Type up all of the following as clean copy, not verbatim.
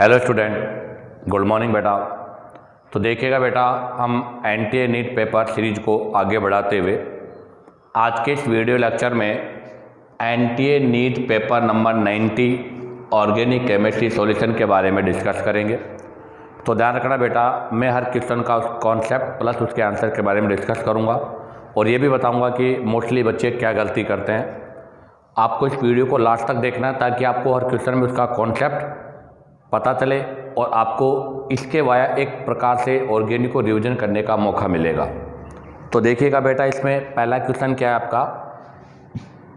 Hello student, good morning बेटा। तो देखिएगा बेटा, हम एनटीए नीट पेपर सीरीज को आगे बढ़ाते हुए आज के इस वीडियो लेक्चर में NTA NEET paper number 90 organic chemistry solution के बारे में डिस्कस करेंगे। तो ध्यान रखना बेटा, मैं हर क्वेश्चन का कॉन्सेप्ट प्लस उसके आंसर के बारे में डिस्कस करूँगा और ये भी बताऊँगा कि मोस्टली बच्चे क्या गलती करते हैं। आपको इस वीडियो को लास्ट तक देखना है ताकि आपको हर क्वेश्चन में उसका कॉन्सेप्ट पता चले और आपको इसके वाया एक प्रकार से ऑर्गेनिक को रिवीजन करने का मौका मिलेगा। तो देखिएगा बेटा, इसमें पहला क्वेश्चन क्या है आपका,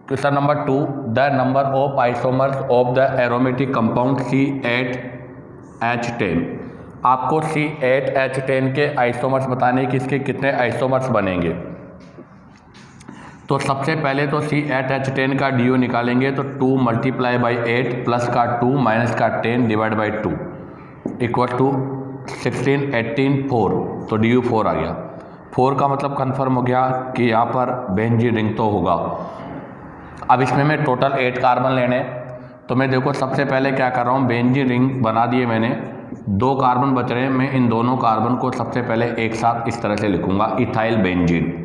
question number 2, the number of isomers of the aromatic compound C8H10। आपको C8H10 के आइसोमर्स बताने कि इसके कितने आइसोमर्स बनेंगे। तो सबसे पहले तो C8H10 का DU निकालेंगे तो 2 × 8 प्लस का 2 माइनस का 10 डिवाइड बाई 2 इक्वल टू 16, 18, 4। तो DU 4 आ गया। 4 का मतलब कन्फर्म हो गया कि यहाँ पर बेंजीन रिंग तो होगा। अब इसमें मैं टोटल 8 कार्बन लेने, तो मैं देखो सबसे पहले क्या कर रहा हूँ, बेंजीन रिंग बना दिए मैंने, 2 कार्बन बच रहे हैं। मैं इन दोनों कार्बन को सबसे पहले एक साथ इस तरह से लिखूँगा, इथाइल बेंजीन।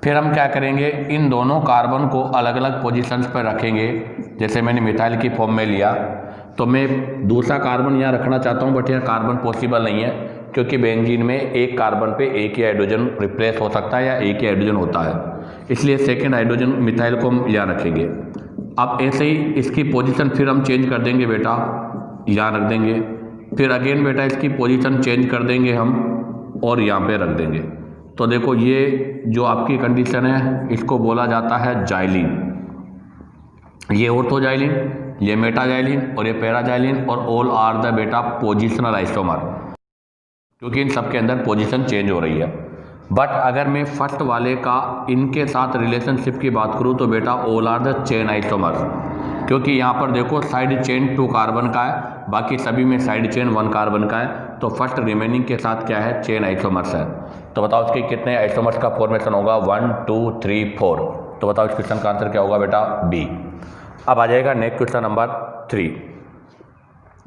फिर हम क्या करेंगे, इन दोनों कार्बन को अलग अलग पोजीशंस पर रखेंगे। जैसे मैंने मिथाइल की फॉर्म में लिया तो मैं दूसरा कार्बन यहाँ रखना चाहता हूँ, बट यहाँ कार्बन पॉसिबल नहीं है क्योंकि बेंजीन में एक कार्बन पे एक ही हाइड्रोजन रिप्लेस हो सकता है या एक ही हाइड्रोजन होता है, इसलिए सेकेंड हाइड्रोजन मिथाइल को हम यहाँ रखेंगे। अब ऐसे ही इसकी पोजीशन फिर हम चेंज कर देंगे बेटा, यहाँ रख देंगे। फिर अगेन बेटा इसकी पोजीशन चेंज कर देंगे हम और यहाँ पे रख देंगे। तो देखो ये जो आपकी कंडीशन है इसको बोला जाता है जाइलिन। ये ऑर्थोजाइलिन, ये मेटाजाइलिन और ये पैराजाइलिन और ऑल आर द बेटा पोजिशनल आइसोमर, क्योंकि इन सब के अंदर पोजीशन चेंज हो रही है। बट अगर मैं फर्स्ट वाले का इनके साथ रिलेशनशिप की बात करूँ तो बेटा all are the chain isomer, क्योंकि यहाँ पर देखो साइड चेन 2 कार्बन का है, बाकी सभी में साइड चेन 1 कार्बन का है। तो फर्स्ट रिमेनिंग के साथ क्या है, चेन आइसोमर्स है। तो बताओ इसके कितने आइसोमर्स का फॉर्मेशन होगा, 1 2 3 4। तो बताओ इस क्वेश्चन का आंसर क्या होगा बेटा, बी। अब आ जाएगा next question number 3।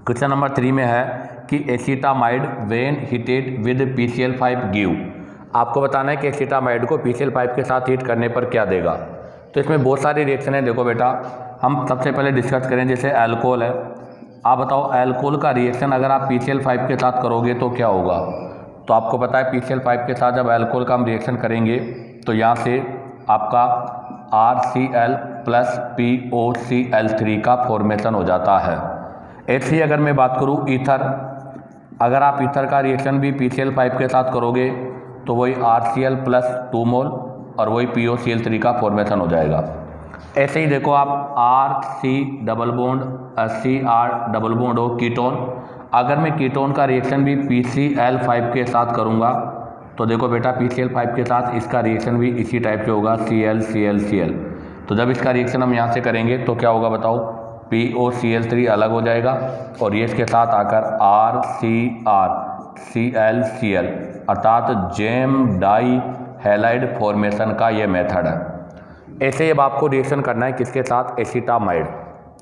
Question number 3 में है कि acetamide when heated with PCl5 give. आपको बताना है कि एसिटामाइड को PCl5 के साथ हीट करने पर क्या देगा। तो इसमें बहुत सारी रिएक्शन है। देखो बेटा, हम सबसे पहले डिस्कस करें, जैसे अल्कोहल है। आप बताओ अल्कोहल का रिएक्शन अगर आप PCl5 के साथ करोगे तो क्या होगा। तो आपको पता है PCl5 के साथ जब अल्कोहल का हम रिएक्शन करेंगे तो यहाँ से आपका RCl प्लस POCl3 का फॉर्मेशन हो जाता है। ऐसे ही अगर मैं बात करूँ ईथर, अगर आप ईथर का रिएक्शन भी PCl5 के साथ करोगे तो वही RCl प्लस 2 मोल और वही POCl3 का फॉर्मेशन हो जाएगा। ऐसे ही देखो आप RC double bond CR double bond हो कीटोन, अगर मैं कीटोन का रिएक्शन भी PCl5 के साथ करूँगा तो देखो बेटा PCl5 के साथ इसका रिएक्शन भी इसी टाइप से होगा, Cl। तो जब इसका रिएक्शन हम यहाँ से करेंगे तो क्या होगा बताओ, POCl3 अलग हो जाएगा और ये इसके साथ आकर RCrClCl अर्थात जेम डाई हैलाइड फॉर्मेशन का ये मेथड है। ऐसे ही अब आपको रिएक्शन करना है किसके साथ, एसिटामाइड।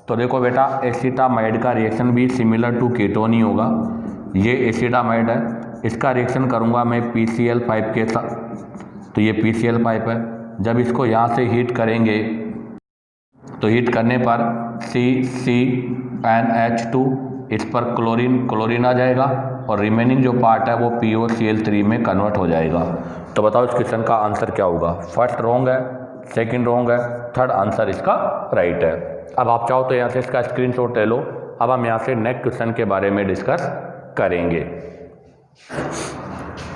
तो देखो बेटा एसिटामाइड का रिएक्शन भी सिमिलर टू कीटोन ही होगा। ये एसिटामाइड है, इसका रिएक्शन करूँगा मैं PCl5 के साथ, तो ये PCl5 है। जब इसको यहाँ से हीट करेंगे तो हीट करने पर CCNH2 इस पर क्लोरीन आ जाएगा और रिमेनिंग जो पार्ट है वो POCl3 में कन्वर्ट हो जाएगा। तो बताओ इस क्वेश्चन का आंसर क्या होगा। फर्स्ट रॉन्ग है, सेकंड रॉन्ग है, थर्ड आंसर इसका राइट है। अब आप चाहो तो यहाँ से इसका स्क्रीनशॉट ले लो। अब हम यहाँ से नेक्स्ट क्वेश्चन के बारे में डिस्कस करेंगे।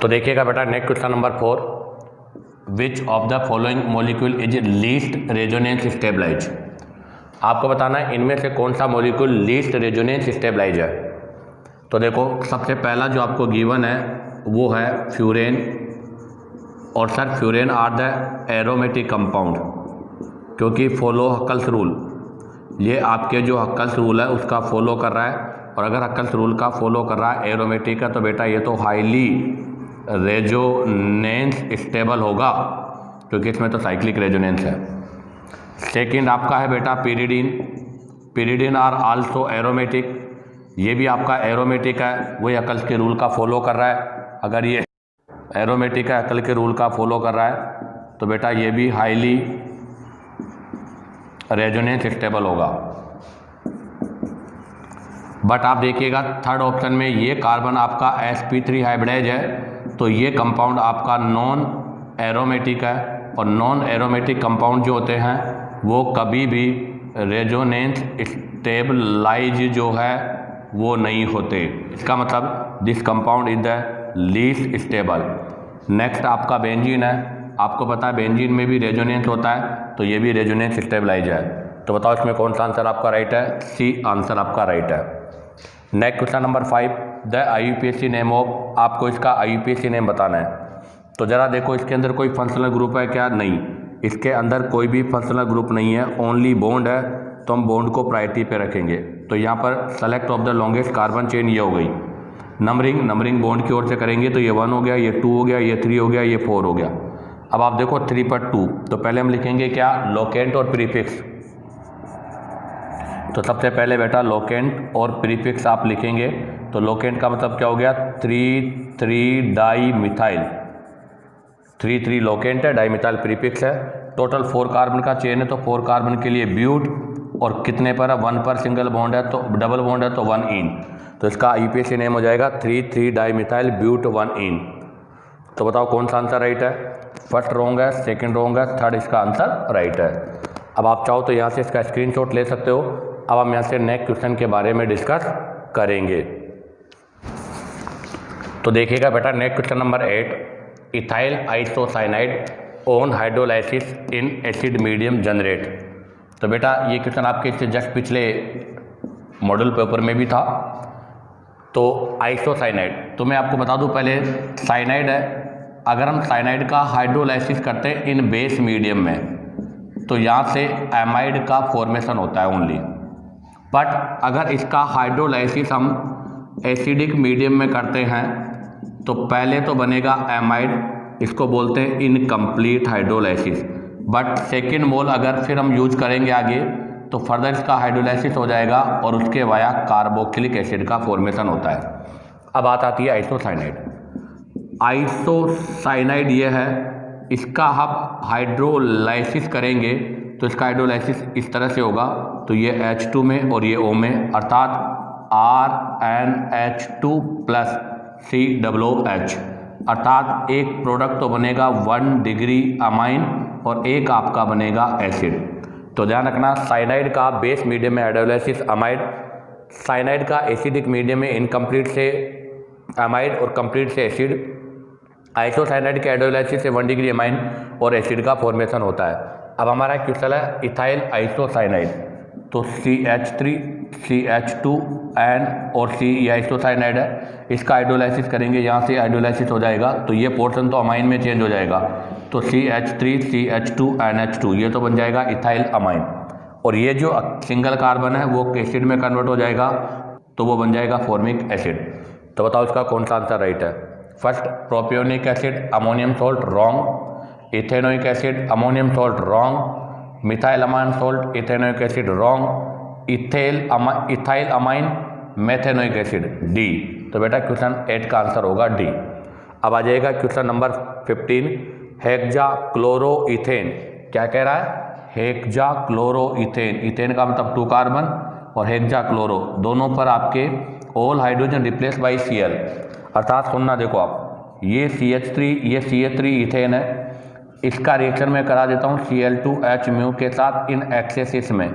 तो देखिएगा बेटा next question number 4, which of the following molecule is least resonance stabilize. आपको बताना है इनमें से कौन सा मॉलिक्यूल लीस्ट रेजोनेंस स्टेबलाइज है। तो देखो सबसे पहला जो आपको गिवन है वो है फ्यूरेन, और sir furan are the aromatic compound, क्योंकि फॉलो हक्कल्स रूल, ये आपके जो हक्कल्स रूल है उसका फॉलो कर रहा है। और अगर हक्कल्स रूल का फॉलो कर रहा है एरोमेटिक का, तो बेटा ये तो हाईली रेजोनेंस स्टेबल होगा क्योंकि इसमें तो साइक्लिक रेजोनेंस है। सेकंड आपका है बेटा pyridine, pyridine are also aromatic, ये भी आपका एरोमेटिक है, वही अकल के रूल का फॉलो कर रहा है। अगर ये एरोमेटिक है, अकल के रूल का फॉलो कर रहा है, तो बेटा ये भी हाईली रेजोनेंस स्टेबल होगा। बट आप देखिएगा थर्ड ऑप्शन में ये कार्बन आपका sp3 हाइब्रिडाइज है, तो ये कंपाउंड आपका नॉन एरोमेटिक है, और नॉन एरोमेटिक कंपाउंड जो होते हैं वो कभी भी रेजोनेंस स्टेबलाइज जो है वो नहीं होते। इसका मतलब this compound is the least stable. Next आपका बेंजीन है, आपको पता है बेंजीन में भी रेजोनेंस होता है, तो ये भी रेजोनेंस स्टेबलाइज है। तो बताओ इसमें कौन सा आंसर आपका राइट है? सी आंसर आपका राइट है। Next question number 5, the IUPAC name of, आपको इसका IUPAC नेम बताना है। तो ज़रा देखो इसके अंदर कोई फंक्शनल ग्रुप है क्या? नहीं, इसके अंदर कोई भी फंक्शनल ग्रुप नहीं है, ओनली बॉन्ड है, तो हम बॉन्ड को प्रायोरिटी पे रखेंगे। तो यहाँ पर select of the longest carbon chain ये हो गई। नंबरिंग बॉन्ड की ओर से करेंगे तो ये 1 हो गया, ये 2 हो गया, ये 3 हो गया, ये 4 हो गया। अब आप देखो 3 पर 2, तो पहले हम लिखेंगे क्या? लोकेंट और प्रीफिक्स। तो सबसे पहले बेटा लोकेंट और प्रीफिक्स आप लिखेंगे। तो लोकेंट का मतलब क्या हो गया? 3,3 डाई मिथाइल, 3,3 लोकेंट है, डाई मिथाइल प्रीफिक्स है। टोटल 4 कार्बन का चेन है, तो 4 कार्बन के लिए ब्यूट, और कितने पर है? 1 पर सिंगल बॉन्ड है, तो डबल बॉन्ड है तो 1 इन। तो इसका IUPAC नेम हो जाएगा 3,3 डाई मिथाइल ब्यूट 1 इन। तो बताओ कौन सा आंसर राइट है? फर्स्ट रॉन्ग है, सेकंड रॉन्ग है, थर्ड इसका आंसर राइट है। अब आप चाहो तो यहाँ से इसका स्क्रीनशॉट ले सकते हो। अब हम यहाँ से नेक्स्ट क्वेश्चन के बारे में डिस्कस करेंगे। तो देखिएगा बेटा next question number 8, ethyl isocyanide on hydrolysis in acid medium generate. तो बेटा ये क्वेश्चन आपके इससे जस्ट पिछले मॉडल पेपर में भी था। तो आइसोसाइनाइड, तो मैं आपको बता दूं पहले, साइनाइड है। अगर हम साइनाइड का हाइड्रोलाइसिस करते हैं इन बेस मीडियम में, तो यहाँ से एमाइड का फॉर्मेशन होता है ओनली। बट अगर इसका हाइड्रोलाइसिस हम एसिडिक मीडियम में करते हैं, तो पहले तो बनेगा एमाइड, इसको बोलते हैं incomplete hydrolysis. But second mole अगर फिर हम यूज करेंगे आगे, तो फर्दर इसका हाइड्रोलाइसिस हो जाएगा और उसके वाया कार्बोक्सिलिक एसिड का फॉर्मेशन होता है। अब बात आती है आइसोसाइनाइड। आइसोसाइनाइड ये है, इसका हम हाइड्रोलाइसिस करेंगे तो इसका हाइड्रोलाइसिस इस तरह से होगा। तो ये H2 में और ये O में, अर्थात RNH2 प्लस COOH, अर्थात एक प्रोडक्ट तो बनेगा 1 डिग्री अमाइन और एक आपका बनेगा एसिड। तो ध्यान रखना, साइनाइड का बेस मीडियम में हाइड्रोलाइसिस अमाइड, साइनाइड का एसिडिक मीडियम में इनकम्प्लीट से अमाइड और कंप्लीट से एसिड। आइसोसाइनाइड के हाइड्रोलाइसिस से 1 डिग्री अमाइन और एसिड का फॉर्मेशन होता है। अब हमारा क्वेश्चन है इथाइल आइसोसाइनाइड, तो CH3 CH2N और C ये आइसोसाइनाइड है, इसका हाइड्रोलाइसिस करेंगे, यहाँ से हाइड्रोलाइसिस हो जाएगा, तो ये पोर्शन तो अमाइन में चेंज हो जाएगा। तो CH3 CH2NH2 ये तो बन जाएगा इथाइल अमाइन, और ये जो सिंगल कार्बन है वो एसिड में कन्वर्ट हो जाएगा, तो वो बन जाएगा फॉर्मिक एसिड। तो बताओ इसका कौन सा आंसर राइट है? First propionic acid ammonium salt wrong, ethanoic acid ammonium salt wrong, methyl amine salt ethanoic acid wrong, ethyl amine methanoic acid D. तो बेटा क्वेश्चन 8 का आंसर होगा डी। अब आ जाएगा क्वेश्चन नंबर 15, हेक्सा क्लोरोइथेन। क्या कह रहा है? हेक्सा क्लोरोइथेन, इथेन का मतलब 2 कार्बन और हेक्सा क्लोरो, दोनों पर आपके all hydrogen replace by Cl, अर्थात सुनना देखो आप, ये CH3 ये CH3 इथेन है, इसका रिएक्शन मैं करा देता हूँ Cl2H म्यू के साथ इन एक्सेसिस में।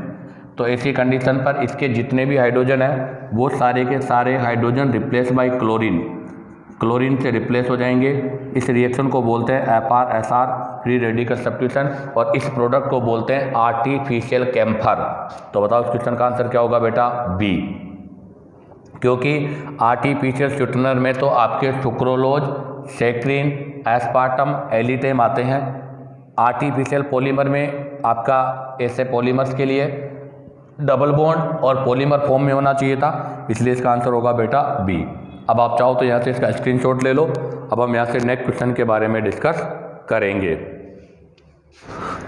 तो ऐसी कंडीशन पर इसके जितने भी हाइड्रोजन है वो सारे के सारे hydrogen replace by chlorine, chlorine से रिप्लेस हो जाएंगे। इस रिएक्शन को बोलते हैं FR-SR फ्री रेडिकल सब्स्टिट्यूशन, और इस प्रोडक्ट को बोलते हैं आर्टिफिशियल कैम्फर। तो बताओ इस क्वेश्चन का आंसर क्या होगा बेटा? बी, क्योंकि आर्टिफिशियल स्वीटनर में तो आपके सुक्रोलोज, सेक्रिन, एस्पार्टम, एलिटेम आते हैं। आर्टिफिशियल पॉलीमर में आपका ऐसे पॉलीमर्स के लिए डबल बॉन्ड और पॉलीमर फॉर्म में होना चाहिए था, इसलिए इसका आंसर होगा बेटा बी। अब आप चाहो तो यहाँ से इसका स्क्रीनशॉट ले लो। अब हम यहाँ से नेक्स्ट क्वेश्चन के बारे में डिस्कस करेंगे।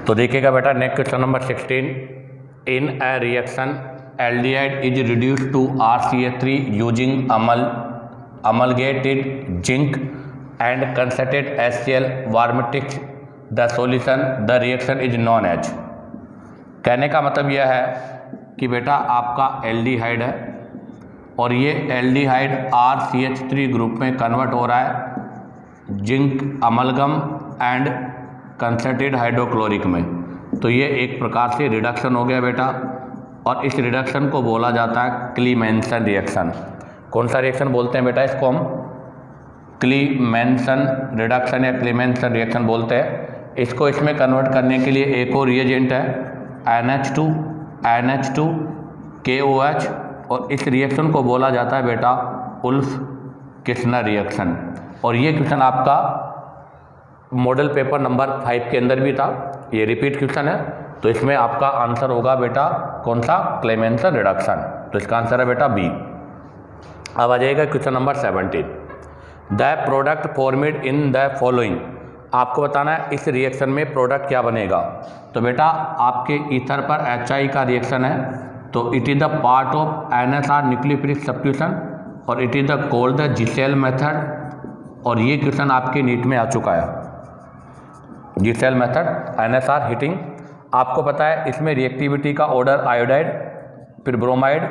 तो देखिएगा बेटा next question number 16, in a reaction aldehyde is reduced to RCH3 using amalgamated zinc and concentrated HCl varmitics the solution the reaction is known as। कहने का मतलब यह है कि बेटा आपका एल्डिहाइड है और ये एल्डिहाइड RCH3 ग्रुप में कन्वर्ट हो रहा है zinc amalgam and concentrated hydrochloric में। तो ये एक प्रकार से रिडक्शन हो गया बेटा, और इस रिडक्शन को बोला जाता है क्लीमेंसन रिएक्शन। कौन सा रिएक्शन बोलते हैं बेटा इसको? हम क्लीमेंसन रिडक्शन या क्लीमेंसन रिएक्शन बोलते हैं। इसको इसमें कन्वर्ट करने के लिए एक और रिएजेंट है NH2 KOH, और इस रिएक्शन को बोला जाता है बेटा उल्फ किस्नर रिएक्शन। और ये क्वेश्चन आपका मॉडल पेपर नंबर 5 के अंदर भी था, ये रिपीट क्वेश्चन है। तो इसमें आपका आंसर होगा बेटा कौन सा? Clemmensen reduction. तो इसका आंसर है बेटा बी। अब आ जाएगा question number 17। The product formed in the following. आपको बताना है इस रिएक्शन में प्रोडक्ट क्या बनेगा। तो बेटा आपके ईथर पर HI का रिएक्शन है, तो it is the part of NSR nucleophilic substitution, और it is the called the Zeisel method. और ये क्वेश्चन आपके नीट में आ चुका है, जीसेल मेथड NSR हीटिंग। आपको पता है इसमें रिएक्टिविटी का ऑर्डर आयोडाइड, फिर ब्रोमाइड,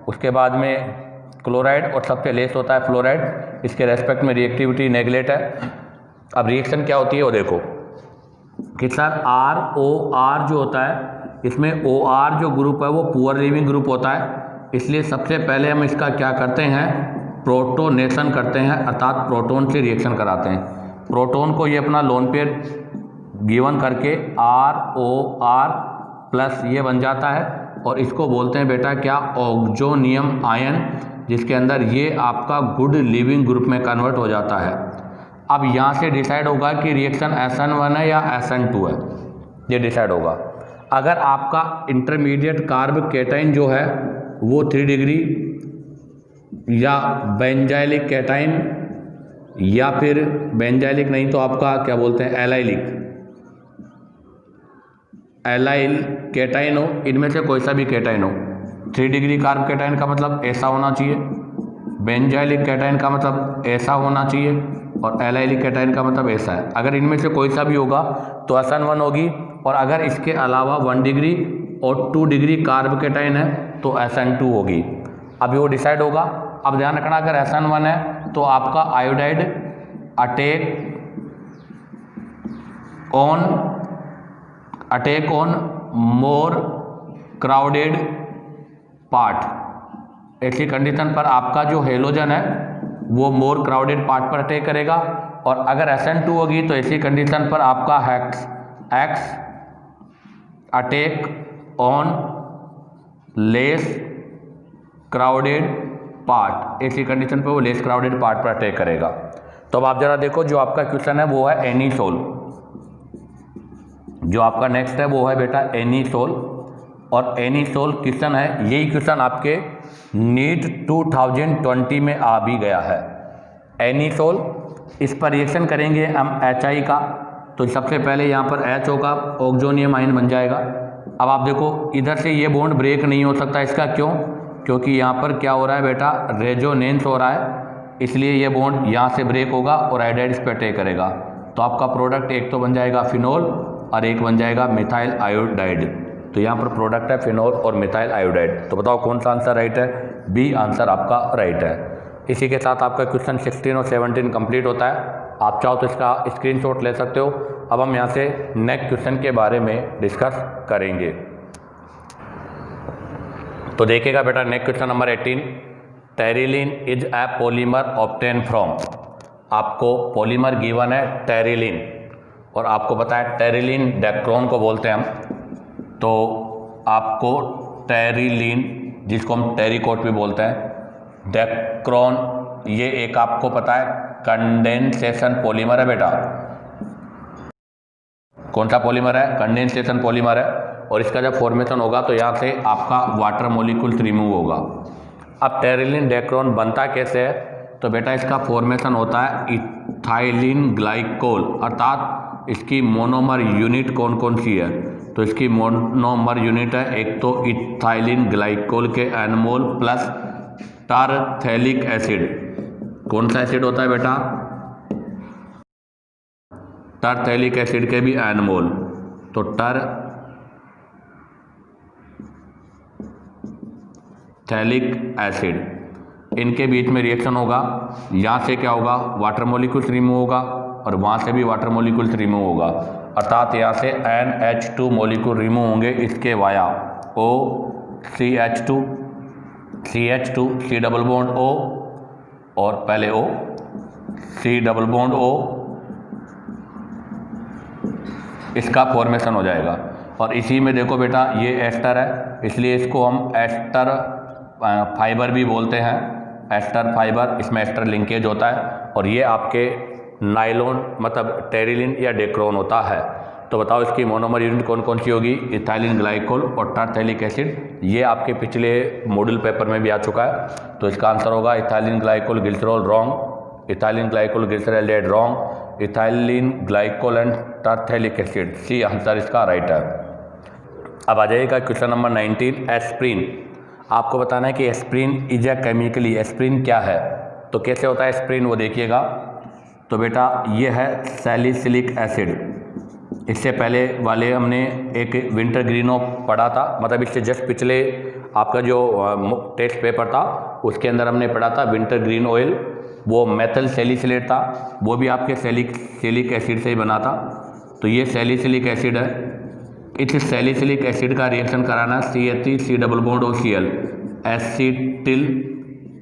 उसके बाद में क्लोराइड, और सबसे लेस होता है फ्लोराइड। इसके रेस्पेक्ट में रिएक्टिविटी नेगलेट है। अब रिएक्शन क्या होती है वो देखो कि सर ROR जो होता है, इसमें OR जो ग्रुप है वो पुअर लिविंग ग्रुप होता है, इसलिए सबसे पहले हम इसका क्या करते हैं? प्रोटोनेशन करते हैं, अर्थात प्रोटोन से रिएक्शन कराते हैं। प्रोटोन को ये अपना लोन पेयर गिवन करके ROR प्लस ये बन जाता है, और इसको बोलते हैं बेटा क्या? ऑक्सोनियम आयन, जिसके अंदर ये आपका गुड लिविंग ग्रुप में कन्वर्ट हो जाता है। अब यहाँ से डिसाइड होगा कि रिएक्शन SN1 है या SN2 है, ये डिसाइड होगा। अगर आपका इंटरमीडिएट कार्ब कैटाइन जो है वो 3 डिग्री या बेंजाइलिक कैटाइन, या फिर बेंजाइलिक नहीं तो आपका क्या बोलते हैं एलाइल कैटाइन हो, इनमें से कोई सा भी कैटाइन हो। 3 डिग्री कार्ब कैटाइन का मतलब ऐसा होना चाहिए, बेंजाइलिक कैटाइन का मतलब ऐसा होना चाहिए, और एलाइलिक कैटाइन का मतलब ऐसा है। अगर इनमें से कोई सा भी होगा तो SN1 होगी, और अगर इसके अलावा 1 डिग्री और 2 डिग्री कार्ब कैटाइन है तो SN2 होगी। अब वो डिसाइड होगा। अब ध्यान रखना अगर SN1 है तो आपका iodide attack on more crowded part. ऐसी कंडीशन पर आपका जो हेलोजन है वो मोर क्राउडेड पार्ट पर अटैक करेगा, और अगर SN2 होगी तो ऐसी कंडीशन पर आपका x attack on less crowded part. ऐसी कंडीशन पर वो लेस क्राउडेड पार्ट पर अटैक करेगा। तो अब आप जरा देखो जो आपका क्वेश्चन है वो है एनीसोल। जो आपका नेक्स्ट है वो है बेटा एनीसोल, और एनीसोल क्वेश्चन है, यही क्वेश्चन आपके नीट 2020 में आ भी गया है। एनीसोल, इस पर रिएक्शन करेंगे हम HI का, तो सबसे पहले यहाँ पर H होगा, ऑक्सोनियम आयन बन जाएगा। अब आप देखो इधर से ये बॉन्ड ब्रेक नहीं हो सकता, इसका क्यों? क्योंकि यहाँ पर क्या हो रहा है बेटा? रेजोनेंस हो रहा है, इसलिए ये बॉन्ड यहाँ से ब्रेक होगा और आयोडाइड इस पर अटैक करेगा। तो आपका प्रोडक्ट एक तो बन जाएगा फिनोल और एक बन जाएगा मिथाइल आयोडाइड। तो यहाँ पर प्रोडक्ट है फिनोल और मिथाइल आयोडाइड। तो बताओ कौन सा आंसर राइट है? बी आंसर आपका राइट है। इसी के साथ आपका क्वेश्चन 16 और 17 कंप्लीट होता है। आप चाहो तो इसका स्क्रीनशॉट ले सकते हो। अब हम यहाँ से नेक्स्ट क्वेश्चन के बारे में डिस्कस करेंगे। तो देखिएगा बेटा next question number 18, terylene is a polymer obtain from. आपको पॉलीमर गिवन है टेरिलीन, और आपको पता है टेरिलीन डेक्रोन को बोलते हैं हम। तो आपको टेरिलीन, जिसको हम टेरिकोट भी बोलते हैं, डेक्रोन, ये एक आपको पता है कंडेंसेशन पॉलीमर है बेटा। कौन सा पॉलीमर है? कंडेंसेशन पॉलीमर है, और इसका जब फॉर्मेशन होगा तो यहाँ से आपका वाटर मॉलिक्यूल्स रिमूव होगा। अब टेरिलीन डेक्रोन बनता कैसे है? तो बेटा इसका फॉर्मेशन होता है इथाइलिन ग्लाइकोल, अर्थात इसकी मोनोमर यूनिट कौन कौन सी है? तो इसकी मोनोमर यूनिट है, एक तो इथाइलिन ग्लाइकोल के n मोल प्लस टारथैलिक एसिड। कौन सा एसिड होता है बेटा? टारथैलिक एसिड के भी n मोल। तो टारथैलिक एसिड, इनके बीच में रिएक्शन होगा। यहाँ से क्या होगा, वाटर मॉलिक्यूल्स रिमूव होगा और वहाँ से भी वाटर मॉलिक्यूल्स रिमूव होगा, अर्थात यहाँ से NH2 मॉलिक्यूल रिमूव होंगे इसके via OCH2 C double bond O और पहले O C double bond O, इसका फॉर्मेशन हो जाएगा। और इसी में देखो बेटा ये एस्टर है, इसलिए इसको हम एस्टर फाइबर भी बोलते हैं, एस्टर फाइबर, इसमें एस्टर लिंकेज होता है। और ये आपके नायलॉन मतलब टेरिलिन या डेक्रोन होता है। तो बताओ इसकी मोनोमर यूनिट कौन कौन सी होगी? इथाइलिन ग्लाइकोल और टारथैलिक एसिड। ये आपके पिछले मॉड्यूल पेपर में भी आ चुका है। तो इसका आंसर होगा ethylene glycol glycerol wrong, ethylene glycol glyceraldehyde wrong, ethylene glycol and terephthalic acid, C answer इसका राइट है। अब आ जाइएगा क्वेश्चन नंबर 19, एस्प्रिन। आपको बताना है कि aspirin is a chemically, aspirin क्या है, तो कैसे होता है एस्प्रिन वो देखिएगा। तो बेटा ये है सैलिसिलिक एसिड। इससे पहले वाले हमने एक विंटर ग्रीनो पढ़ा था, मतलब इससे जस्ट पिछले आपका जो टेस्ट पेपर था उसके अंदर हमने पढ़ा था विंटर ग्रीन ऑयल, वो मेथल सैलिसिलेट था, वो भी आपके सैलिसिलिक एसिड से ही बना था। तो ये सैलिसिलिक एसिड है, इस सैलिसिलिक एसिड का रिएक्शन कराना CH3 double bond OCl acetyl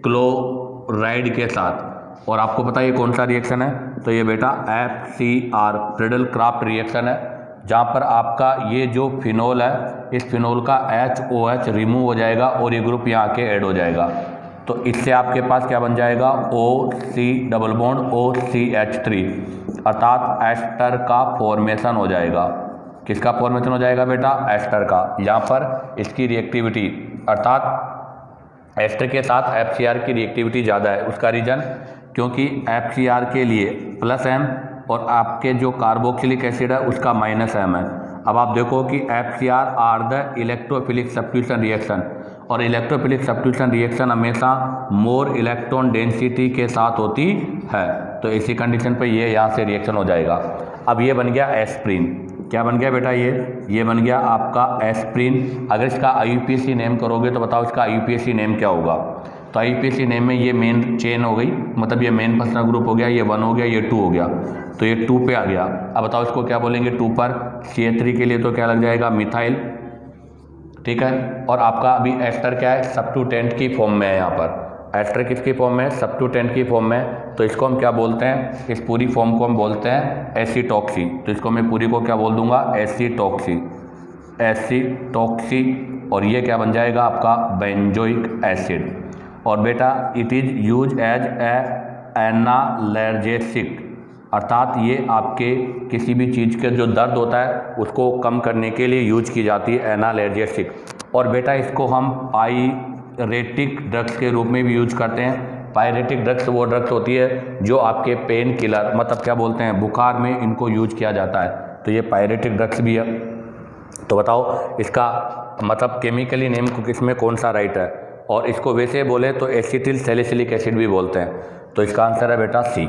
chloride के साथ। और आपको पता है ये कौन सा रिएक्शन है? तो ये बेटा FCR प्रिडल क्राफ्ट रिएक्शन है, जहाँ पर आपका ये जो फिनोल है इस फिनोल का HOH रिमूव हो जाएगा और ये ग्रुप यहाँ के ऐड हो जाएगा। तो इससे आपके पास क्या बन जाएगा? OC डबल बॉन्ड OCH3, अर्थात एस्टर का फॉर्मेशन हो जाएगा। किसका फॉर्मेशन हो जाएगा बेटा? एस्टर का। यहाँ पर इसकी रिएक्टिविटी अर्थात एस्टर के साथ FCR की रिएक्टिविटी ज़्यादा है। उसका रीज़न क्योंकि FCR के लिए +M और आपके जो कार्बोक्सिलिक एसिड है उसका -M है। अब आप देखो कि FCR are the electrophilic substitution reaction, और इलेक्ट्रोफिलिक सब्स्टिट्यूशन रिएक्शन हमेशा मोर इलेक्ट्रॉन डेंसिटी के साथ होती है। तो इसी कंडीशन पे ये यहाँ से रिएक्शन हो जाएगा। अब ये बन गया एस्प्रिन। क्या बन गया बेटा? ये बन गया आपका एस्प्रिन। अगर इसका IUPAC नेम करोगे तो बताओ इसका IUPAC नेम क्या होगा? तो IUPAC नेम में ये मेन चेन हो गई, मतलब ये मेन फंक्शनल ग्रुप हो गया, ये 1 हो गया, ये 2 हो गया, तो ये 2 पे आ गया। अब बताओ इसको क्या बोलेंगे 2 पर? CH3 के लिए तो क्या लग जाएगा? मिथाइल, ठीक है। और आपका अभी एस्टर क्या है? सब्स्टिट्यूटेंट की फॉर्म में है। यहाँ पर एस्टर किसकी फॉर्म में? सब्स्टिट्यूटेंट की फॉर्म में। तो इसको हम क्या बोलते हैं? इस पूरी फॉर्म को हम बोलते हैं एसिटॉक्सी। तो इसको मैं पूरी को क्या बोल दूंगा? एसिटॉक्सी, एसिटॉक्सी। और ये क्या बन जाएगा आपका? Benzoic acid. और बेटा it is use as a analgesic, अर्थात ये आपके किसी भी चीज़ के जो दर्द होता है उसको कम करने के लिए यूज की जाती है, एनाल्जेसिक। और बेटा इसको हम पायरेटिक ड्रग्स के रूप में भी यूज करते हैं। पायरेटिक ड्रग्स वो ड्रग्स होती है जो आपके पेन किलर, मतलब क्या बोलते हैं, बुखार में इनको यूज किया जाता है। तो ये पायरेटिक ड्रग्स भी है। तो बताओ इसका मतलब केमिकली नेम को किसमें कौन सा राइट है? और इसको वैसे बोले तो एसिटिल सैलिसिलिक एसिड भी बोलते हैं। तो इसका आंसर है बेटा सी।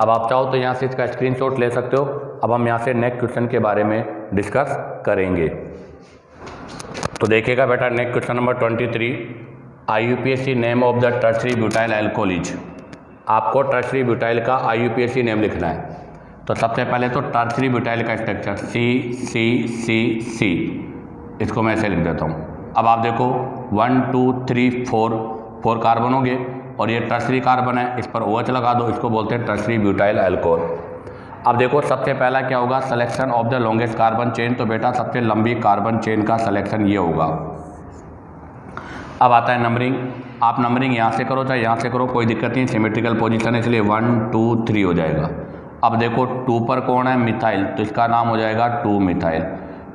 अब आप चाहो तो यहाँ से इसका स्क्रीनशॉट ले सकते हो। अब हम यहाँ से नेक्स्ट क्वेश्चन के बारे में डिस्कस करेंगे। तो देखिएगा बेटा next question number 23, IUPAC name of the tertiary butyl alcohol is. आपको टर्शरी ब्यूटाइल का IUPAC नेम लिखना है। तो सबसे पहले तो टर्शरी ब्यूटाइल का स्ट्रक्चर C, इसको मैं ऐसे लिख देता हूँ। अब आप देखो 1 2 3 4 कार्बन हो गए और ये टर्शरी कार्बन है, इस पर OH लगा दो, इसको बोलते हैं टर्शरी ब्यूटाइल अल्कोहल। अब देखो सबसे पहला क्या होगा? Selection of the longest carbon chain. तो बेटा सबसे लंबी कार्बन चेन का सिलेक्शन ये होगा। अब आता है नंबरिंग। आप नंबरिंग यहाँ से करो चाहे यहाँ से करो, कोई दिक्कत नहीं, सिमेट्रिकल पोजीशन है, इसलिए 1 2 3 हो जाएगा। अब देखो 2 पर कौन है? मिथाइल, तो इसका नाम हो जाएगा 2 मिथाइल।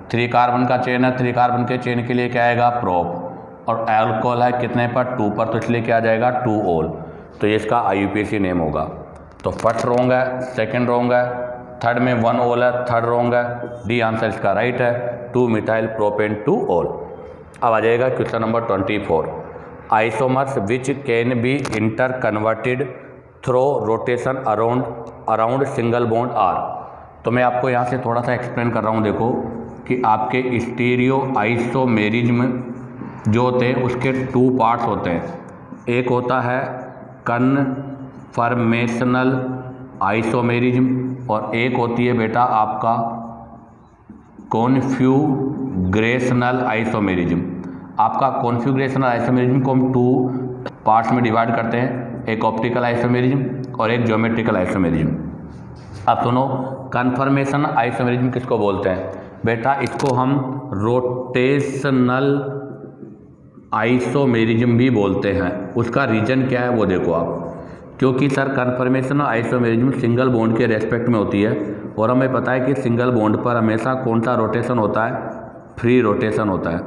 3 कार्बन का चेन है, 3 कार्बन के चेन के लिए क्या आएगा? प्रोप। और अल्कोहल है कितने पर? 2 पर, तो इसलिए क्या आ जाएगा? 2 ऑल। तो ये इसका IUPAC नेम होगा। तो फर्स्ट रॉन्ग है, सेकंड रॉन्ग है, थर्ड में 1 ओल है, थर्ड रॉन्ग है, डी आंसर इसका राइट है, 2 मिथाइल प्रोपेन 2 ओल। अब आ जाएगा question number 24, isomers which can be inter converted through rotation around single bond are. तो मैं आपको यहाँ से थोड़ा सा एक्सप्लेन कर रहा हूँ। देखो कि आपके स्टीरियो आइसोमेरिज्म जो होते हैं उसके 2 पार्ट्स होते हैं। एक होता है कन्फर्मेशनल आइसोमेरिज्म और एक होती है बेटा आपका कॉन्फ़िगरेशनल आइसोमेरिज्म। आपका कॉन्फ़िगरेशनल आइसोमेरिज्म को हम 2 पार्ट्स में डिवाइड करते हैं, एक ऑप्टिकल आइसोमेरिज्म और एक ज्योमेट्रिकल आइसोमेरिज्म। अब सुनो, कन्फर्मेशन आइसोमेरिज्म किसको बोलते हैं बेटा? इसको हम रोटेशनल आइसोमेरिज्म भी बोलते हैं। उसका रीजन क्या है वो देखो आप, क्योंकि sir conformational isomerism single bond के रेस्पेक्ट में होती है और हमें पता है कि सिंगल बॉन्ड पर हमेशा कौन सा रोटेशन होता है? फ्री रोटेशन होता है।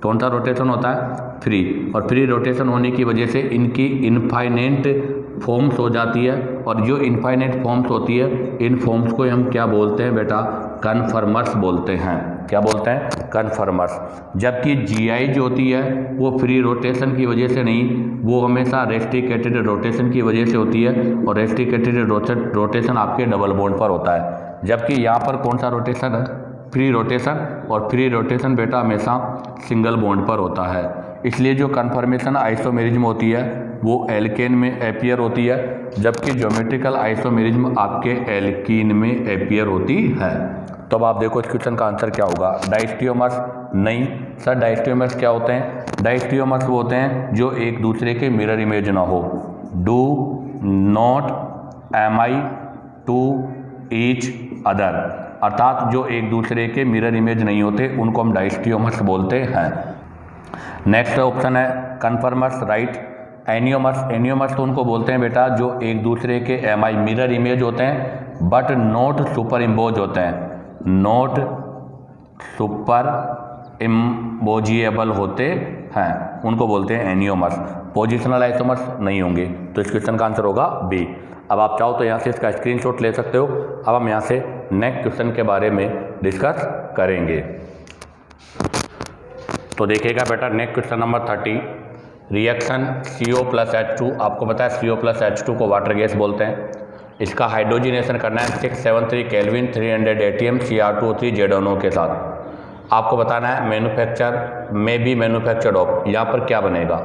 कौन सा रोटेशन होता है? फ्री। और फ्री रोटेशन होने की वजह से इनकी इनफाइनाइट फॉर्म्स हो जाती है और जो इनफाइनाइट फॉर्म्स होती है इन फॉर्म्स को हम क्या बोलते हैं बेटा? कन्फर्मर्स बोलते हैं। क्या बोलते हैं? कन्फर्मर्स। जबकि जीआई जो होती है वो फ्री रोटेशन की वजह से नहीं, वो हमेशा रेस्ट्रिकेटेड रोटेशन की वजह से होती है और रेस्ट्रिकेटेड रोटेशन आपके डबल बॉन्ड पर होता है। जबकि यहाँ पर कौन सा रोटेशन है? Free rotation. और फ्री रोटेशन बेटा हमेशा सिंगल बॉन्ड पर होता है। इसलिए जो कन्फर्मेशन आइसोमेरिज्म होती है वो एल्केन में अपीयर होती है, जबकि ज्योमेट्रिकल आइसोमेरिज्म आपके एल्कीन में अपीयर होती है। तो अब आप देखो इस क्वेश्चन का आंसर क्या होगा? डाइस्टियोमर्स नहीं सर। डाइस्टियोमर्स क्या होते हैं? डाइस्टियोमर्स वो होते हैं जो एक दूसरे के मिरर इमेज ना हो। डू नॉट एमाई टू ईच अदर, अर्थात जो एक दूसरे के मिरर इमेज नहीं होते उनको हम डाइस्टियोमर्स बोलते हैं। नेक्स्ट ऑप्शन है कन्फर्मर्स, राइट। एनियोमर्स तो उनको बोलते हैं बेटा जो एक दूसरे के एमआई मिरर इमेज होते हैं बट नॉट सुपर इम्बोज होते हैं, नॉट सुपर इम्बोजिएबल होते हैं, उनको बोलते हैं एनियोमर्स। पोजिशनल आइसोमर्स नहीं होंगे। तो इस क्वेश्चन का आंसर होगा बी। अब आप चाहो तो यहाँ से इसका स्क्रीनशॉट ले सकते हो। अब हम यहाँ से नेक्स्ट क्वेश्चन के बारे में डिस्कस करेंगे। तो देखिएगा बेटा next question number 30, reaction CO+H2। आपको पता है CO+H2 को वाटर गैस बोलते हैं। इसका हाइड्रोजिनेशन करना है 673 केल्विन 300 ATM Cr2O3 ZnO के साथ। आपको बताना है मैन्युफैक्चर में भी मैन्युफैक्चर्ड ऑफ, यहाँ पर क्या बनेगा?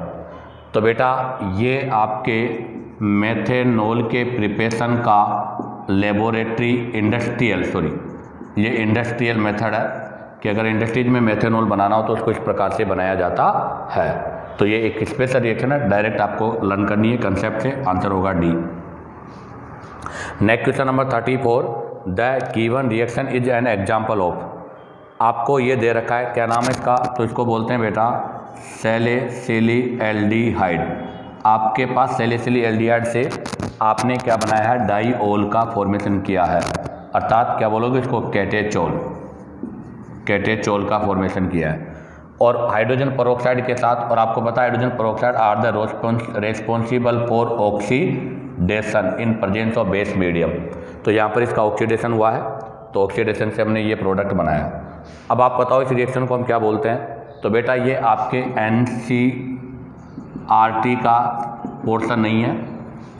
तो बेटा ये आपके मेथेनॉल के प्रिपरेशन का लेबोरेटरी ये इंडस्ट्रियल मेथड है कि अगर इंडस्ट्रीज में मेथेनॉल बनाना हो तो उसको इस प्रकार से बनाया जाता है। तो ये एक स्पेशल रिएक्शन है, डायरेक्ट आपको लर्न करनी है कंसेप्ट से। आंसर होगा D. Next question number 34, the given reaction is an example of. आपको ये दे रखा है, क्या नाम है इसका? तो इसको बोलते हैं बेटा सैलिसिलिएल्डिहाइड। आपके पास सैलिसिलिएल्डिहाइड से आपने क्या बनाया है? डाईओल का फॉर्मेशन किया है, अर्थात क्या बोलोगे इसको? कैटेचोल का फॉर्मेशन किया है। और हाइड्रोजन पेरोक्साइड के साथ, और आपको पता है hydrogen peroxide are the responsible for oxidation in presence of base medium. तो यहाँ पर इसका ऑक्सीडेशन हुआ है, तो ऑक्सीडेशन से हमने ये प्रोडक्ट बनाया। अब आप बताओ इस रिएक्शन को हम क्या बोलते हैं? तो बेटा ये आपके NCERT का पोर्शन नहीं है।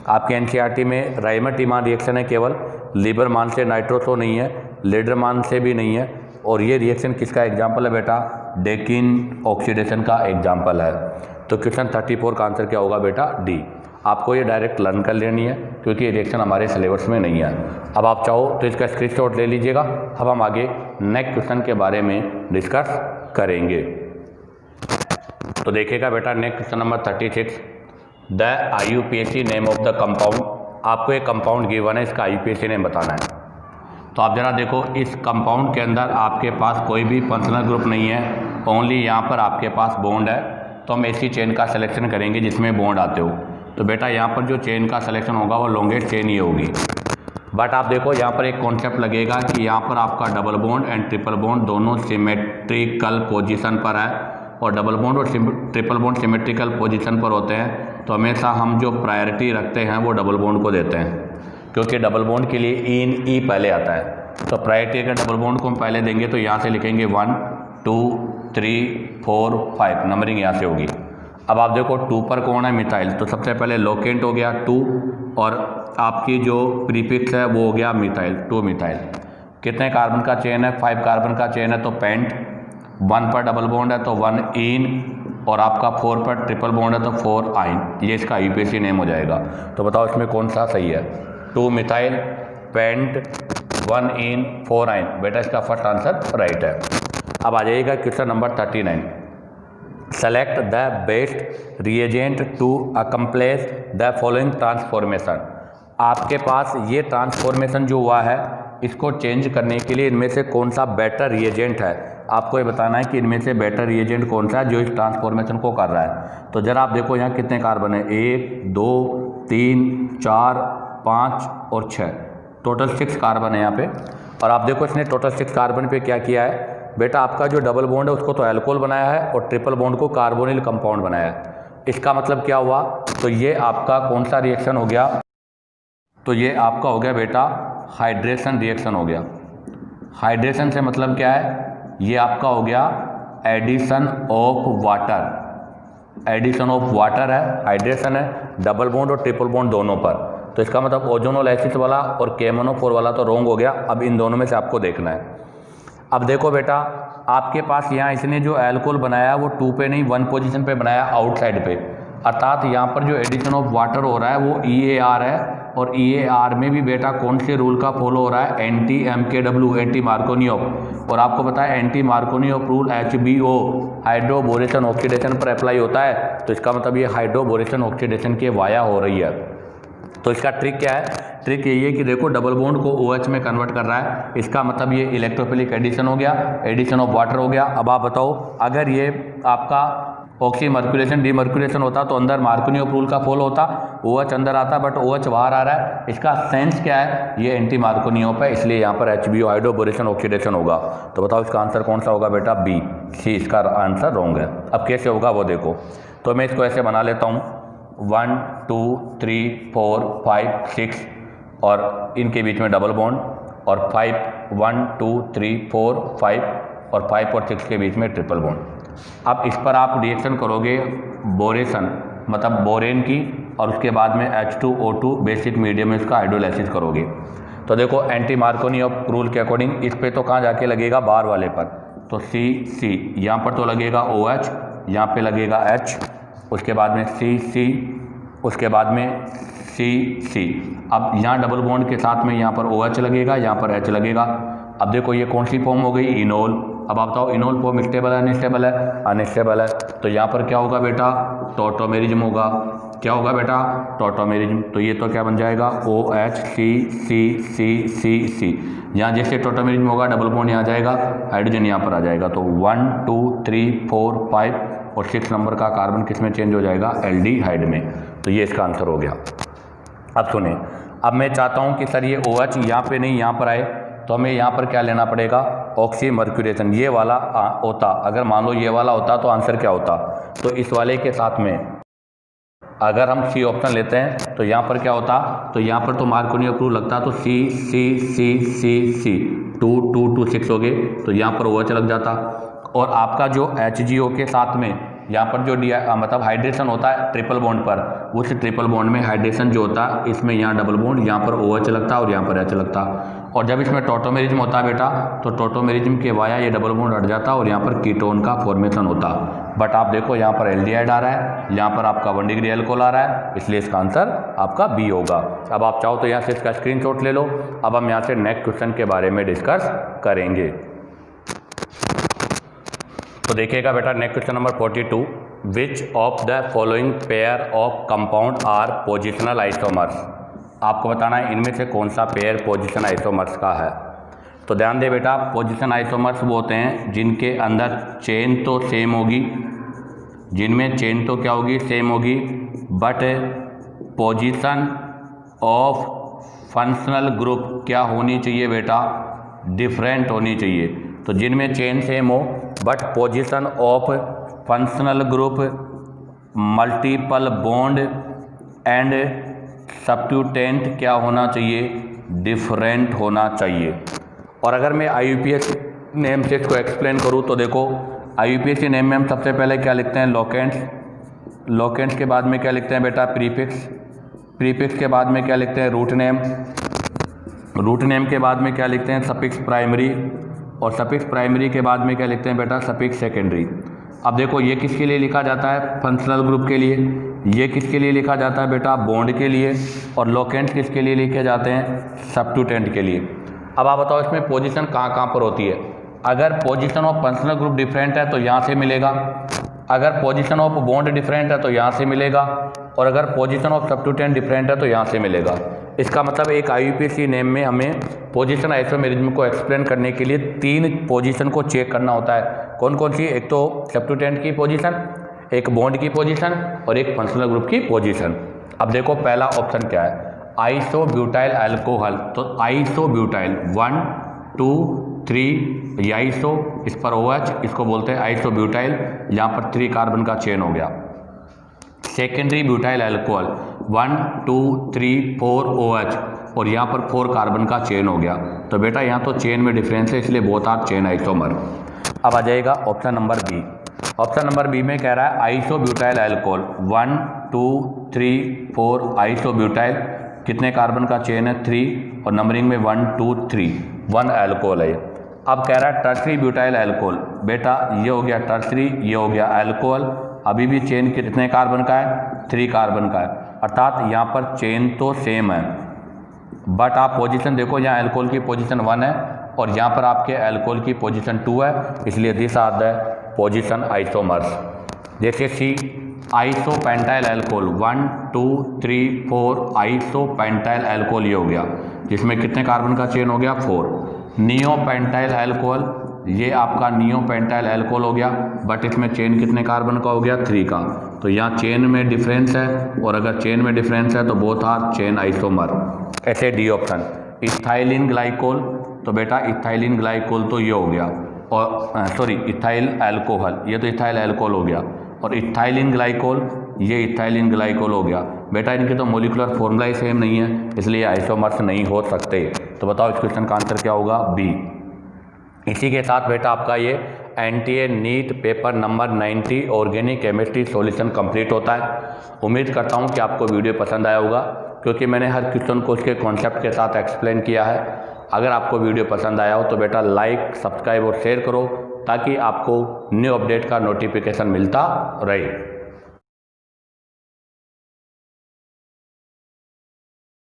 आपके NCERT में राइमर-टीमान रिएक्शन है केवल, लीबरमान से नाइट्रोसो नहीं है, लेडरमान से भी नहीं है। और ये रिएक्शन किसका एग्जाम्पल है बेटा? डेकिन ऑक्सीडेशन का एग्जाम्पल है। तो क्वेश्चन 34 का आंसर क्या होगा बेटा? डी। आपको ये डायरेक्ट लर्न कर लेनी है क्योंकि ये रिएक्शन हमारे सिलेबस में नहीं है। अब आप चाहो तो इसका स्क्रीनशॉट ले लीजिएगा। अब हम आगे नेक्स्ट क्वेश्चन के बारे में डिस्कस करेंगे। तो देखिएगा बेटा next question number 36, the IUPAC name of the compound. आपको एक कंपाउंड गिवन है, इसका IUPAC नेम बताना है। तो आप जरा देखो इस कंपाउंड के अंदर आपके पास कोई भी फंक्शनल ग्रुप नहीं है, ओनली यहाँ पर आपके पास बॉन्ड है। तो हम ऐसी चेन का सिलेक्शन करेंगे जिसमें बॉन्ड आते हो। तो बेटा यहाँ पर जो चेन का सिलेक्शन होगा वो लॉन्गेस्ट चेन ही होगी। बट आप देखो यहाँ पर एक कॉन्सेप्ट लगेगा कि यहाँ पर आपका double bond and triple bond दोनों सिमेट्रिकल पोजीशन पर है, और डबल बॉन्ड और ट्रिपल बॉन्ड सिमेट्रिकल पोजीशन पर होते हैं। तो हमेशा हम जो प्रायोरिटी रखते हैं वो डबल बॉन्ड को देते हैं। क्योंकि डबल बॉन्ड के लिए इन ई पहले आता है। तो प्रायोरिटी का डबल बॉन्ड को हम पहले देंगे तो यहाँ से लिखेंगे 1 2 3 4 5, नंबरिंग यहाँ से होगी। अब आप देखो 2 पर कौन है, मिथाइल, तो सबसे पहले लोकेंट हो गया 2 और आपकी जो प्रीफिक्स है वो हो गया मिथाइल, 2 मिथाइल। कितने कार्बन का चेन है, 5 कार्बन का चेन है, तो पेंट। 1 पर डबल बॉन्ड है तो 1 इन और आपका 4 पर ट्रिपल बॉन्ड है तो 4 आइन, ये इसका यूपीएससी नेम हो जाएगा। तो बताओ इसमें कौन सा सही है, 2 मिथाइल, पेंट, 1 इन, 4 आइन। बेटा इसका फर्स्ट आंसर राइट है। अब आ जाइएगा question number 39। Select the best reagent to accomplish the following transformation. आपके पास ये ट्रांसफॉर्मेशन जो हुआ है इसको चेंज करने के लिए इनमें से कौन सा बेटर रिएजेंट है, आपको ये बताना है कि इनमें से बेटर रिएजेंट कौन सा है जो इस ट्रांसफॉर्मेशन को कर रहा है। तो जरा आप देखो यहाँ कितने कार्बन है, 1 2 3 4 5 और 6, टोटल 6 कार्बन है यहाँ पे। और आप देखो इसने टोटल 6 कार्बन पे क्या किया है बेटा, आपका जो डबल बॉन्ड है उसको तो एल्कोहल बनाया है और ट्रिपल बॉन्ड को कार्बोनिल कंपाउंड बनाया है। इसका मतलब क्या हुआ, तो ये आपका कौन सा रिएक्शन हो गया, तो ये आपका हो गया बेटा हाइड्रेशन रिएक्शन हो गया। हाइड्रेशन से मतलब क्या है, ये आपका हो गया addition of water, addition of water है, हाइड्रेशन है, डबल बॉन्ड और ट्रिपल बॉन्ड दोनों पर। तो इसका मतलब ओजोनोलाइसिस वाला और KMnO4 वाला तो रॉन्ग हो गया। अब इन दोनों में से आपको देखना है। अब देखो बेटा आपके पास यहाँ इसने जो एल्कोहल बनाया वो 2 पे नहीं 1 पोजीशन पे बनाया, आउटसाइड पे, अर्थात यहाँ पर जो एडिशन ऑफ वाटर हो रहा है वो EAR है। और EAR में भी बेटा कौन से रूल का फॉलो हो रहा है, एंटी MKW, एंटी मार्कोनियोव। और आपको पता है anti Markovnikov rule HBO hydroboration oxidation पर अप्लाई होता है। तो इसका मतलब ये हाइड्रोबोरेशन ऑक्सीडेशन के वाया हो रही है। तो इसका ट्रिक क्या है, ट्रिक यही है कि देखो डबल बॉन्ड को OH में कन्वर्ट कर रहा है, इसका मतलब ये इलेक्ट्रोफिलिक एडिशन हो गया, एडिशन ऑफ वाटर हो गया। अब आप बताओ अगर ये आपका ऑक्सी मर्क्यूलेशन डीमर्क्यूलेशन होता तो अंदर मार्कोनियोव रूल का फॉलो होता, OH अंदर आता बट OH बाहर आ रहा है। इसका सेंस क्या है, ये एंटी मार्कोनियोव है, इसलिए यहाँ पर HBO हाइड्रोबोरेशन ऑक्सीडेशन होगा। तो बताओ इसका आंसर कौन सा होगा बेटा, B, C इसका आंसर रॉन्ग है। अब कैसे होगा वो देखो, तो मैं इसको ऐसे बना लेता हूँ 1 2 3 4 5 6 और इनके बीच में डबल बॉन्ड और 5 1 2 3 4 5 और 5 और 6 के बीच में ट्रिपल बॉन्ड। अब इस पर आप रिएक्शन करोगे बोरेशन मतलब बोरेन की, और उसके बाद में H2O2 बेसिक मीडियम में इसका हाइड्रोलाइसिस करोगे। तो देखो एंटी मार्कोनियोव रूल के अकॉर्डिंग इस पे तो कहाँ जाके लगेगा, बार वाले पर, तो C यहाँ पर तो लगेगा OH, यहाँ पे लगेगा H, उसके बाद में C, उसके बाद में C। अब यहाँ डबल बॉन्ड के साथ में यहाँ पर OH लगेगा, यहाँ पर H लगेगा। अब देखो ये कौन सी फॉर्म हो गई, इनोल। अब आप बताओ इनोल फॉर्म स्टेबल है अनस्टेबल है, अनस्टेबल है। तो यहाँ पर क्या होगा बेटा, टॉटोमेरिज्म होगा। क्या होगा बेटा, टॉटोमेरिज्म। तो ये तो क्या बन जाएगा OH C। यहाँ जैसे टॉटोमेरिज्म होगा डबल बॉन्ड यहाँ जाएगा, हाइड्रोजन यहाँ पर आ जाएगा। तो 1 2 3 4 5 और 6 नंबर का कार्बन किस में चेंज हो जाएगा, एल्डिहाइड में। तो ये इसका आंसर हो गया। अब सुने, अब मैं चाहता हूँ कि सर ये OH यहाँ पे नहीं यहाँ पर आए, तो हमें यहाँ पर क्या लेना पड़ेगा, ऑक्सी मर्क्यूरेशन। ये वाला होता, अगर मान लो ये वाला होता तो आंसर क्या होता, तो इस वाले के साथ में अगर हम C ऑप्शन लेते हैं तो यहाँ पर क्या होता, तो यहाँ पर तो मार्कोनियोव रूल लगता, तो C 2 2 2 6 हो गए, तो यहाँ पर OH लग जाता। और आपका जो HGO के साथ में यहाँ पर जो मतलब हाइड्रेशन होता है ट्रिपल बॉन्ड पर, उस ट्रिपल बॉन्ड में हाइड्रेशन जो होता है इसमें यहाँ डबल बॉन्ड, यहाँ पर OH लगता और यहाँ पर H लगता। और जब इसमें टॉटोमेरिज्म होता है बेटा, तो टॉटोमेरिज्म के वाया ये डबल बॉन्ड हट जाता और यहाँ पर कीटोन का फॉर्मेशन होता। बट आप देखो यहाँ पर एल्डिहाइड आ रहा है, यहाँ पर आपका 1 डिग्री एल्कोहल आ रहा है, इसलिए इसका आंसर आपका B होगा। अब आप चाहो तो यहाँ से इसका स्क्रीनशॉट ले लो। अब हम यहाँ से नेक्स्ट क्वेश्चन के बारे में डिस्कस करेंगे। तो देखिएगा बेटा next question number 42, which of the following pair of compound are positional isomers. आपको बताना है इनमें से कौन सा पेयर पोजिशन आइसोमर्स का है। तो ध्यान दे बेटा, पोजिशन आइसोमर्स वो होते हैं जिनके अंदर चेन तो सेम होगी, जिनमें चेन तो क्या होगी, सेम होगी, but position of functional group क्या होनी चाहिए बेटा, डिफरेंट होनी चाहिए। तो जिनमें चेन सेम हो but position of functional group, multiple bond and substituent क्या होना चाहिए, डिफरेंट होना चाहिए। और अगर मैं IUPAC नेम से इसको एक्सप्लेन करूँ तो देखो IUPAC नेम में हम सबसे पहले क्या लिखते हैं, लोकेंट्स, लोकेंट्स के बाद में क्या लिखते हैं बेटा, प्रीफिक्स, प्रीफिक्स के बाद में क्या लिखते हैं, रूट नेम, रूट नेम के बाद में क्या लिखते हैं, सफिक्स प्राइमरी, और सफिक्स प्राइमरी के बाद में क्या लिखते हैं बेटा, सफिक्स सेकेंडरी। अब देखो ये किसके लिए लिखा जाता है, फंक्शनल ग्रुप के लिए, ये किसके लिए लिखा जाता है बेटा, बॉन्ड के लिए, और लोकेंट्स किसके लिए लिखे जाते हैं, सब्स्टिट्यूटेंट के लिए। अब आप बताओ इसमें पोजीशन कहाँ कहाँ पर होती है। अगर position of functional group different है तो यहाँ से मिलेगा, अगर पोजीशन ऑफ बॉन्ड डिफरेंट है तो यहाँ से मिलेगा, और अगर पोजीशन ऑफ सब्स्टिट्यूटेंट डिफरेंट है तो यहाँ से मिलेगा। इसका मतलब एक IUPAC नेम में हमें पोजीशन आइसोमेरिज्म को एक्सप्लेन करने के लिए 3 पोजीशन को चेक करना होता है। कौन कौन सी, एक तो सब्स्टिट्यूटेंट की पोजीशन, एक बॉन्ड की पोजीशन, और एक फंक्शनल ग्रुप की पोजीशन। अब देखो पहला ऑप्शन क्या है, आइसोब्यूटाइल अल्कोहल, तो आइसोब्यूटाइल 1 2 3, ये आइसो, इस पर OH, इसको बोलते हैं आइसोब्यूटाइल, यहाँ पर 3 कार्बन का चेन हो गया। सेकेंडरी ब्यूटाइल अल्कोहल 1 2 3 4 OH, और यहाँ पर 4 कार्बन का चेन हो गया। तो बेटा यहाँ तो चेन में डिफरेंस है, इसलिए बोथ आर चेन आइसोमर। अब आ जाएगा option number B. Option number B में कह रहा है आइसोब्यूटाइल अल्कोहल 1 2 3 4 आइसोब्यूटाइल, कितने कार्बन का चेन है, 3, और नंबरिंग में 1 2 3, 1 अल्कोहल है। अब कह रहा है टर्सरी ब्यूटाइल अल्कोहल, बेटा ये हो गया टर्सरी, ये हो गया अल्कोहल, अभी भी चेन कितने कार्बन का है, 3 कार्बन का है, अर्थात यहाँ पर चेन तो सेम है, बट आप पोजीशन देखो, यहाँ अल्कोहल की पोजीशन 1 है और यहाँ पर आपके अल्कोहल की पोजीशन 2 है, इसलिए this are the position isomers. जैसे C isopentyl alcohol 1 2 3 4 isopentyl alcohol ये हो गया, जिसमें कितने कार्बन का चेन हो गया, 4। नियोपेंटाइल अल्कोहल, ये आपका नियोपेंटाइल अल्कोहल हो गया, बट इसमें चेन कितने कार्बन का हो गया, 3 का। तो यहाँ चेन में डिफरेंस है, और अगर चेन में डिफरेंस है तो बोथ आर चेन आइसोमर। ऐसे डी ऑप्शन। इथाइलिन ग्लाइकोल, तो बेटा इथाइलिन ग्लाइकोल तो ये हो गया, और सॉरी इथाइल अल्कोहल, ये तो इथाइल अल्कोहल हो गया, और इथाइलिन ग्लाइकोल, ये इथाइलिन ग्लाइकोल हो गया। बेटा इनके तो मोलिकुलर फॉर्मूला ही सेम नहीं है, इसलिए आइसोमर्स नहीं हो सकते। तो बताओ इस क्वेश्चन का आंसर क्या होगा, बी। इसी के साथ बेटा आपका ये NTA NEET paper number 90 organic chemistry solution complete होता है। उम्मीद करता हूँ कि आपको वीडियो पसंद आया होगा, क्योंकि मैंने हर क्वेश्चन को उसके कॉन्सेप्ट के साथ एक्सप्लेन किया है। अगर आपको वीडियो पसंद आया हो तो बेटा लाइक, सब्सक्राइब और शेयर करो, ताकि आपको न्यू अपडेट का नोटिफिकेशन मिलता रहे।